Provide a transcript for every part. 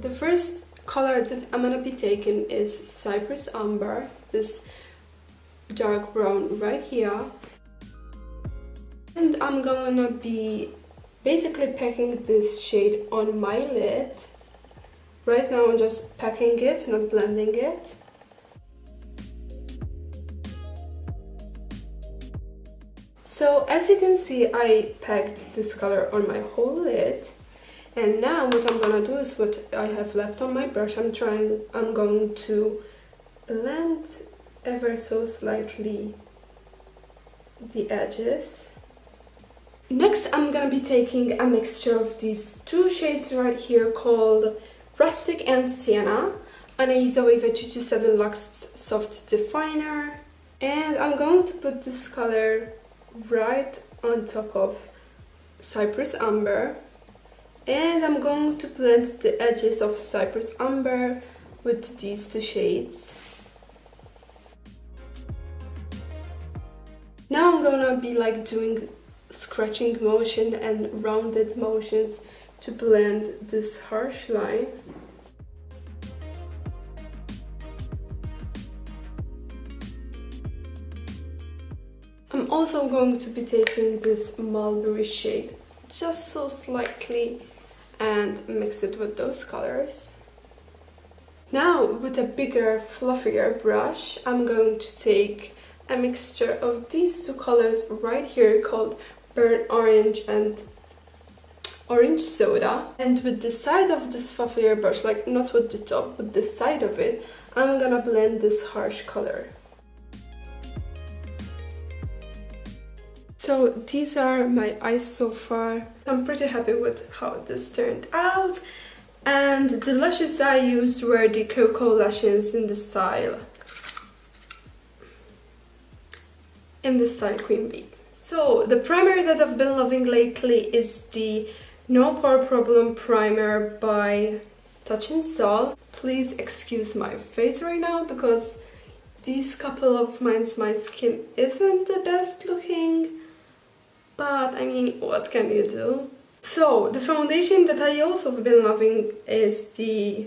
the first color that I'm gonna be taking is Cypress Amber, this dark brown right here. And I'm gonna be basically packing this shade on my lid. Right now I'm just packing it, not blending it. So as you can see, I packed this color on my whole lid. And now what I'm gonna do is what I have left on my brush. I'm going to blend ever so slightly the edges. Next, I'm gonna be taking a mixture of these two shades right here called Rustic and Sienna on a Zoeva 227 Luxe Soft Definer. And I'm going to put this color right on top of Cypress Amber. And I'm going to blend the edges of Cypress Amber with these two shades. Now I'm gonna be like doing scratching motion and rounded motions to blend this harsh line. I'm also going to be taking this mulberry shade just so slightly and mix it with those colors. Now with a bigger, fluffier brush, I'm going to take a mixture of these two colors right here called Burnt Orange and Orange Soda. And with the side of this fluffier brush, like not with the top, but the side of it, I'm gonna blend this harsh color. So these are my eyes so far. I'm pretty happy with how this turned out. And the lashes I used were the Cocoa lashes in the style Queen Bee. So the primer that I've been loving lately is the No Pore Problem Primer by Touch and Sol. Please excuse my face right now because these couple of months my skin isn't the best looking. But I mean, what can you do? So the foundation that I also have been loving is the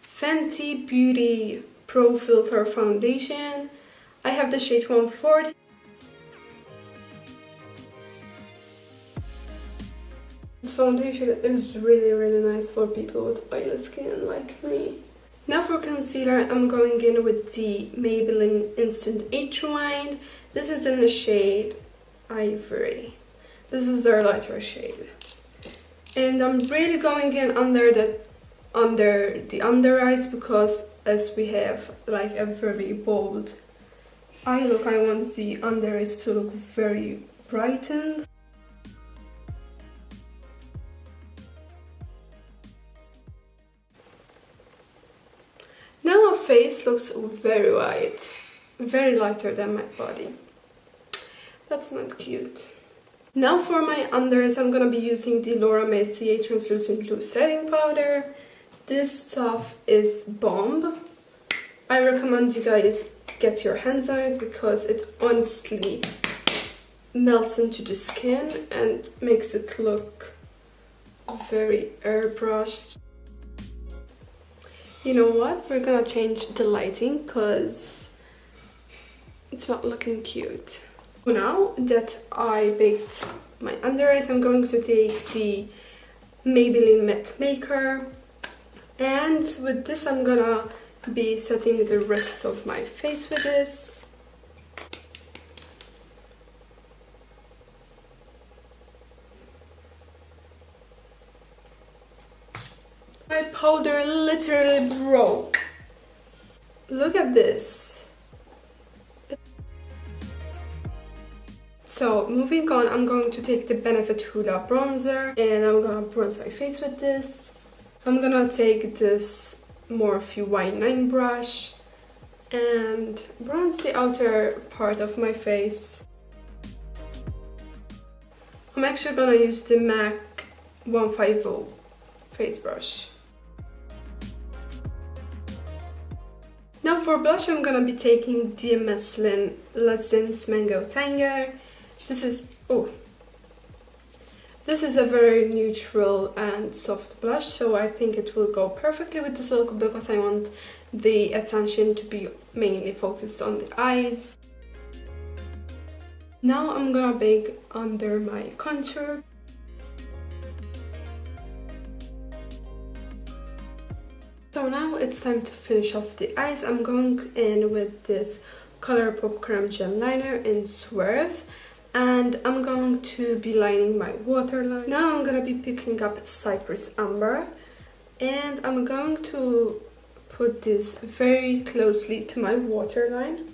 Fenty Beauty Pro Filter Foundation. I have the shade 140. This foundation is really nice for people with oily skin like me. Now for concealer, I'm going in with the Maybelline Instant Age Rewind. This is in the shade Ivory. This is their lighter shade. And I'm really going in under the under eyes because as we have like a very bold eye look, I want the under eyes to look very brightened. Now my face looks very white, very lighter than my body. That's not cute. Now for my unders, I'm gonna be using the Laura Mercier Translucent Loose Setting Powder. This stuff is bomb. I recommend you guys get your hands on it because it honestly melts into the skin and makes it look very airbrushed. You know what? We're gonna change the lighting because it's not looking cute. Now that I baked my under eyes, I'm going to take the Maybelline Matte Maker, and with this I'm gonna be setting the rest of my face with this. My powder literally broke. Look at this. So moving on, I'm going to take the Benefit Hoola bronzer and I'm gonna bronze my face with this. I'm gonna take this Morphe Y9 brush and bronze the outer part of my face. I'm actually gonna use the MAC 150 face brush. Now for blush, I'm gonna be taking the Misslyn Let's Dance Mango Tango. This is, This is a very neutral and soft blush, so I think it will go perfectly with this look because I want the attention to be mainly focused on the eyes. Now I'm gonna bake under my contour. So now it's time to finish off the eyes. I'm going in with this Colourpop Creme Gel Liner in Swerve. And I'm going to be lining my waterline. Now I'm going to be picking up Cypress Amber. And I'm going to put this very closely to my waterline.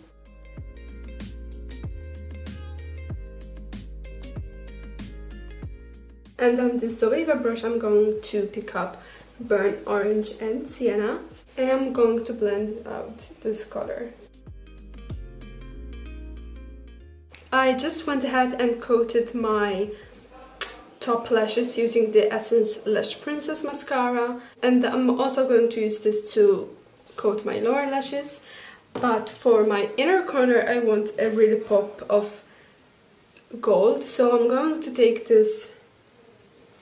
And on this Zoeva brush I'm going to pick up Burnt Orange and Sienna. And I'm going to blend out this color. I just went ahead and coated my top lashes using the Essence Lash Princess mascara, and I'm also going to use this to coat my lower lashes. But for my inner corner I want a really pop of gold, so I'm going to take this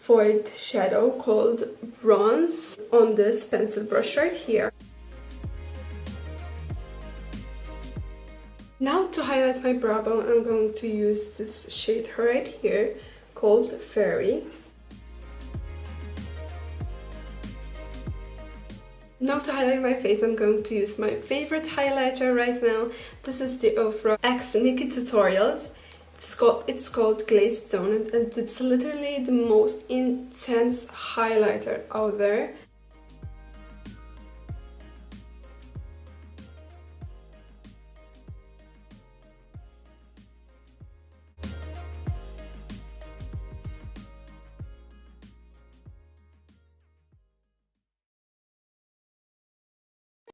void shadow called Bronze on this pencil brush right here. Now to highlight my brow bone, I'm going to use this shade right here called Fairy. Now to highlight my face, I'm going to use my favorite highlighter right now. This is the Ofra X Nikkie Tutorials. It's called Glazed Zone, and it's literally the most intense highlighter out there.